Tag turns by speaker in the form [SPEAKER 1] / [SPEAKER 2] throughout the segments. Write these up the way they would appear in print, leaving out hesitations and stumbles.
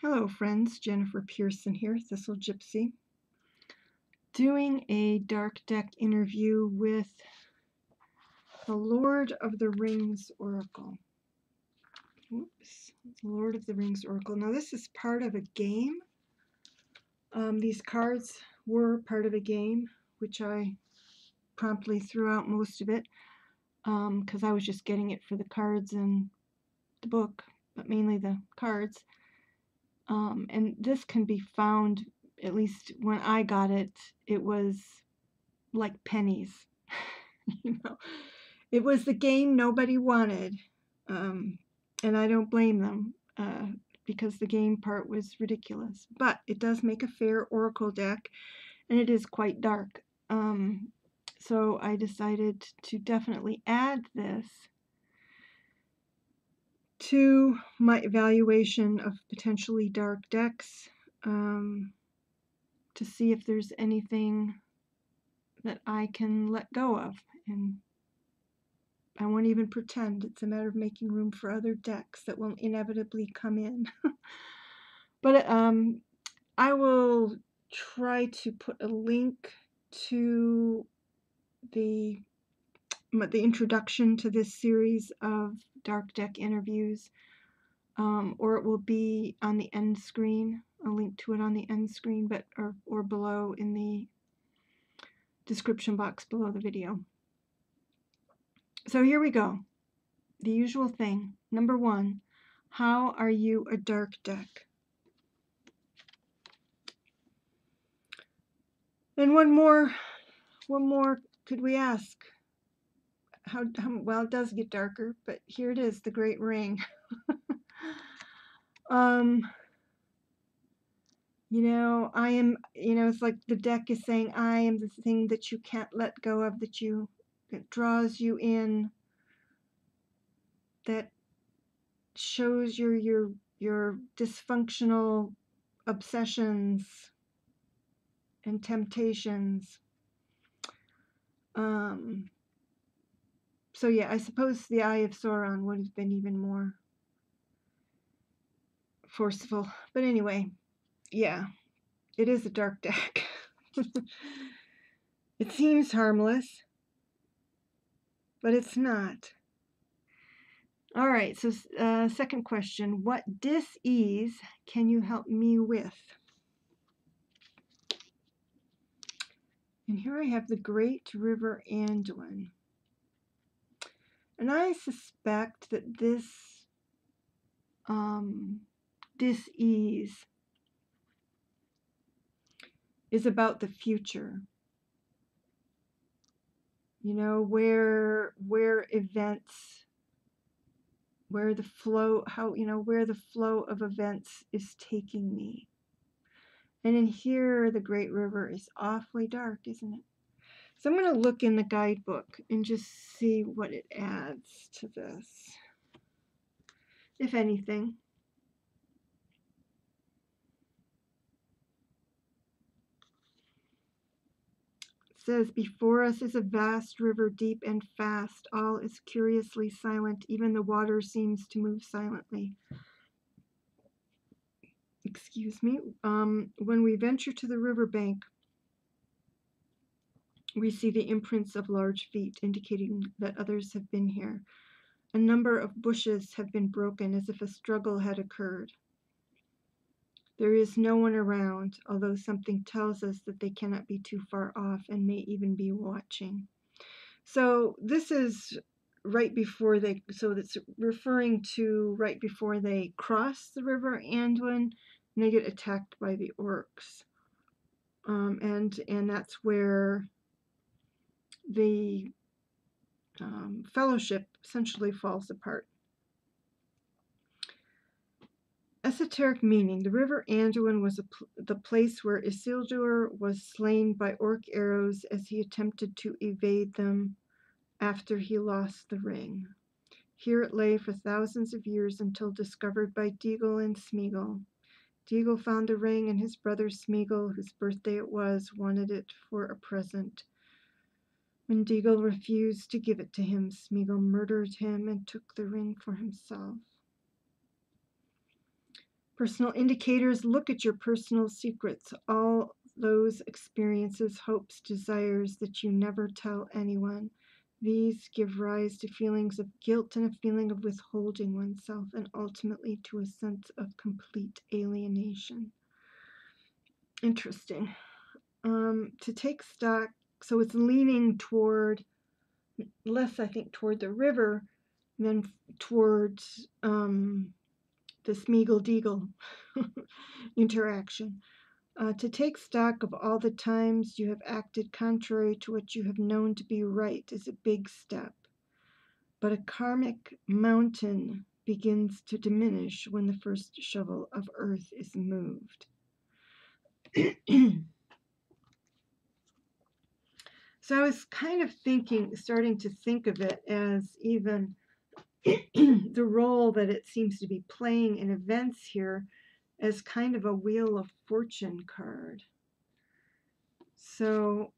[SPEAKER 1] Hello friends, Jennifer Pearson here, Thistle Gypsy, doing a dark deck interview with the Lord of the Rings Oracle. Oops, Lord of the Rings Oracle. Now this is part of a game. These cards were part of a game, which I promptly threw out most of it, because I was just getting it for the cards and the book, but mainly the cards. And this can be found, at least when I got it, it was like pennies. It was the game nobody wanted, and I don't blame them, because the game part was ridiculous. But it does make a fair oracle deck, and it is quite dark. So I decided to definitely add this to my evaluation of potentially dark decks, to see if there's anything that I can let go of. And I won't even pretend. It's a matter of making room for other decks that will inevitably come in. But I will try to put a link to the introduction to this series of dark deck interviews, or it will be on the end screen, a link to it on the end screen, but or below in the description box below the video. So here we go. The usual thing. Number 1, how are you a dark deck? And one more could we ask? How well, it does get darker, but here it is, the Great Ring. I am, it's like the deck is saying, I am the thing that you can't let go of, that draws you in, that shows your dysfunctional obsessions and temptations. So yeah, I suppose the Eye of Sauron would have been even more forceful. But anyway, yeah, it is a dark deck. It seems harmless, but it's not. All right, so second question, what dis-ease can you help me with? And here I have the Great River Anduin. And I suspect that this dis-ease is about the future. Where events, where the flow, where the flow of events is taking me. And in here, the Great River is awfully dark, isn't it? So I'm going to look in the guidebook and just see what it adds to this, if anything. It says, before us is a vast river, deep and fast. All is curiously silent. Even the water seems to move silently. Excuse me. When we venture to the riverbank, we see the imprints of large feet, indicating that others have been here. A number of bushes have been broken, as if a struggle had occurred. There is no one around, although something tells us that they cannot be too far off and may even be watching. So this is right before so that's referring to right before they cross the River Anduin and they get attacked by the orcs. And that's where the fellowship essentially falls apart. Esoteric meaning. The River Anduin was the place where Isildur was slain by orc arrows as he attempted to evade them after he lost the ring. Here it lay for thousands of years until discovered by Deagol and Smeagol. Deagol found the ring, and his brother Smeagol, whose birthday it was, wanted it for a present. When Deagol refused to give it to him, Smeagol murdered him and took the ring for himself. Personal indicators, look at your personal secrets, all those experiences, hopes, desires that you never tell anyone. These give rise to feelings of guilt and a feeling of withholding oneself, and ultimately to a sense of complete alienation. Interesting. To take stock, so it's leaning toward, less I think toward the river than towards the Smeagol-Deagle interaction. To take stock of all the times you have acted contrary to what you have known to be right is a big step. But a karmic mountain begins to diminish when the first shovel of earth is moved. So I was kind of starting to think of it as even the role that it seems to be playing in events here as kind of a Wheel of Fortune card. So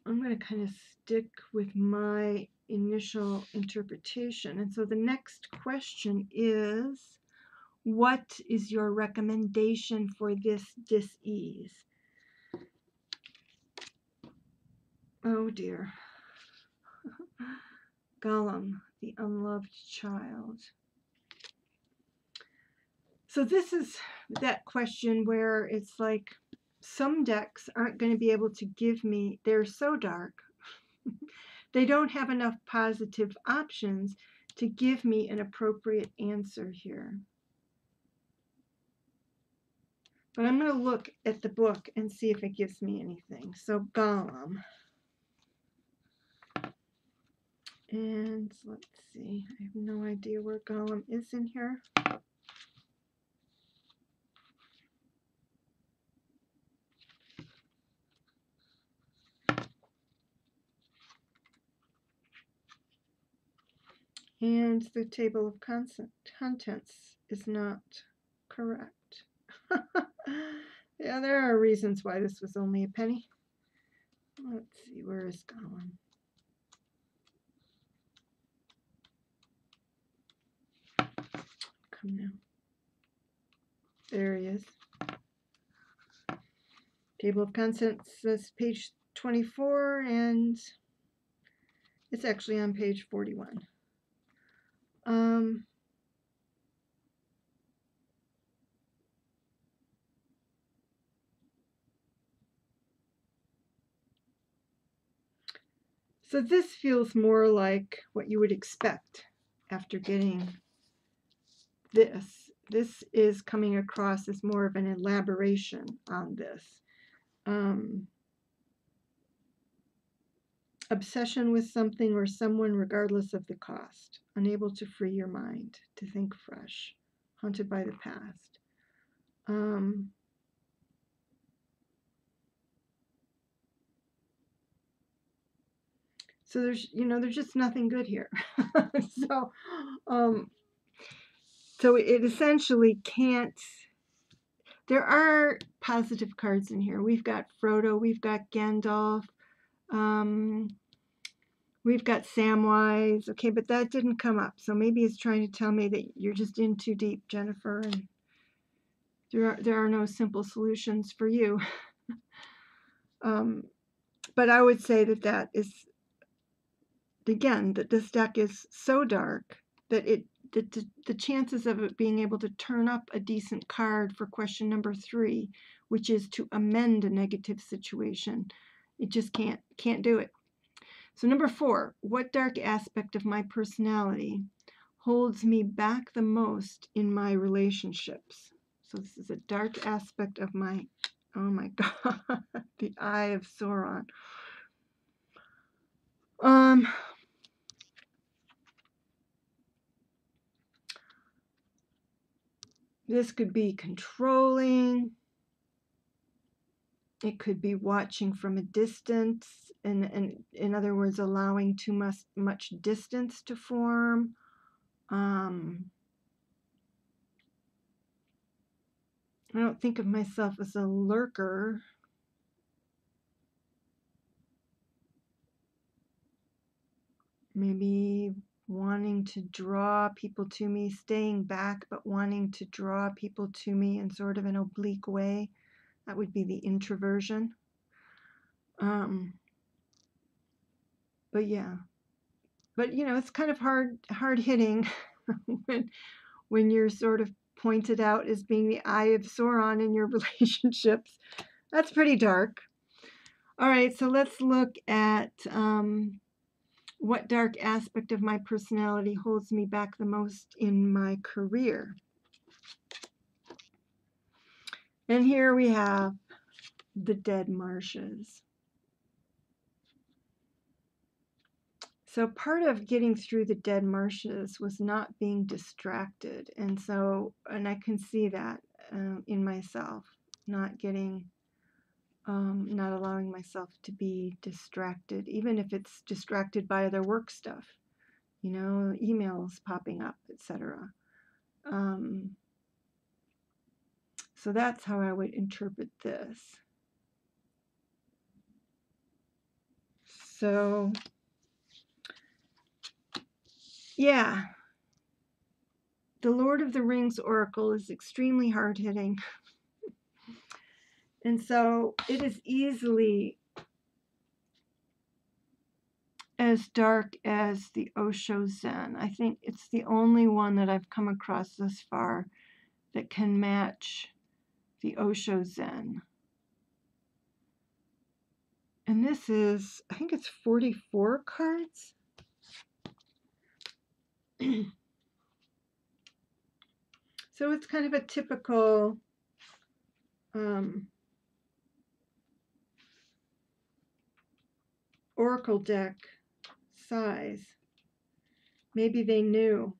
[SPEAKER 1] I'm going to kind of stick with my initial interpretation. And so the next question is, what is your recommendation for this dis-ease? Oh dear. Gollum, the unloved child. So this is that question where it's like some decks aren't going to be able to give me, they're so dark. They don't have enough positive options to give me an appropriate answer here. But I'm going to look at the book and see if it gives me anything. So Gollum. And let's see, I have no idea where Gollum is in here. And the table of contents is not correct. Yeah, there are reasons why this was only a penny. Let's see, where is Gollum? Come now. There he is. Table of contents says page 24, and it's actually on page 41. So this feels more like what you would expect after getting this. This is coming across as more of an elaboration on this. Obsession with something or someone regardless of the cost. Unable to free your mind, to think fresh. Haunted by the past. So there's just nothing good here. So it essentially can't. There are positive cards in here. We've got Frodo, we've got Gandalf, we've got Samwise. Okay, but that didn't come up. So maybe it's trying to tell me that you're just in too deep, Jennifer, and there are no simple solutions for you. But I would say that is, again, that this deck is so dark that the chances of it being able to turn up a decent card for question number 3, which is to amend a negative situation, it just can't do it. So number 4, what dark aspect of my personality holds me back the most in my relationships? So this is a dark aspect of my, oh my God, the Eye of Sauron. This could be controlling. It could be watching from a distance, and in other words, allowing too much distance to form. I don't think of myself as a lurker. Maybe wanting to draw people to me, staying back, but wanting to draw people to me in sort of an oblique way. That would be the introversion. But yeah, but you know, it's kind of hard hitting when you're sort of pointed out as being the eye of Sauron in your relationships. That's pretty dark. All right, so let's look at what dark aspect of my personality holds me back the most in my career. And here we have the dead marshes. So part of getting through the dead marshes was not being distracted. And I can see that in myself, not allowing myself to be distracted, even if it's distracted by other work stuff, you know, emails popping up, etc. So that's how I would interpret this. So yeah, the Lord of the Rings Oracle is extremely hard-hitting. And so it is easily as dark as the Osho Zen. I think it's the only one that I've come across thus far that can match the Osho Zen. And this is, I think it's 44 cards. So it's kind of a typical Oracle deck size. Maybe they knew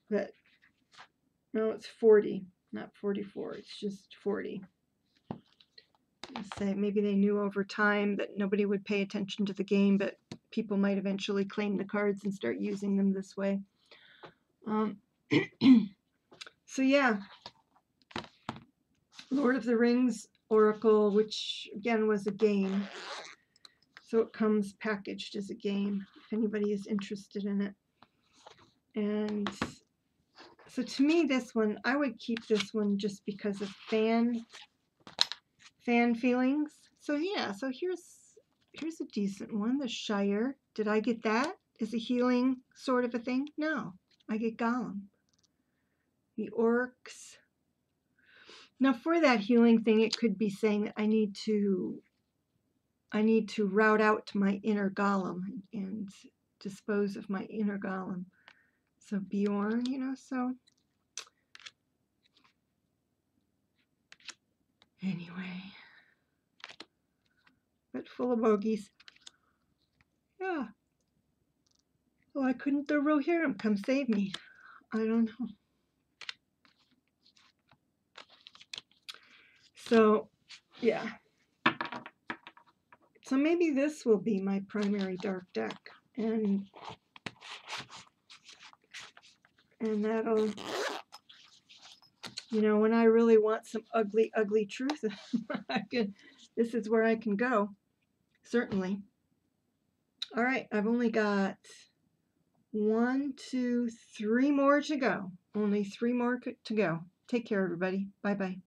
[SPEAKER 1] that, no, it's 40, not 44, it's just 40. Say maybe they knew over time that nobody would pay attention to the game, but people might eventually claim the cards and start using them this way. So yeah, Lord of the Rings Oracle, which again was a game. So it comes packaged as a game, if anybody is interested in it. And so to me, this one, I would keep this one just because of fan feelings. So yeah, so here's a decent one, the Shire. Did I get that as a healing sort of a thing? No, I get Gollum. The orcs. Now for that healing thing, it could be saying that I need to route out to my inner Gollum and dispose of my inner Gollum. So Bjorn, you know, so anyway, but full of bogeys. Yeah. Why couldn't the Rohirrim come save me? I don't know. So, yeah. So maybe this will be my primary dark deck. And that'll, you know, when I really want some ugly, ugly truth, this is where I can go. Certainly. All right, I've only got 1, 2, 3 more to go. Only 3 more to go. Take care, everybody. Bye-bye.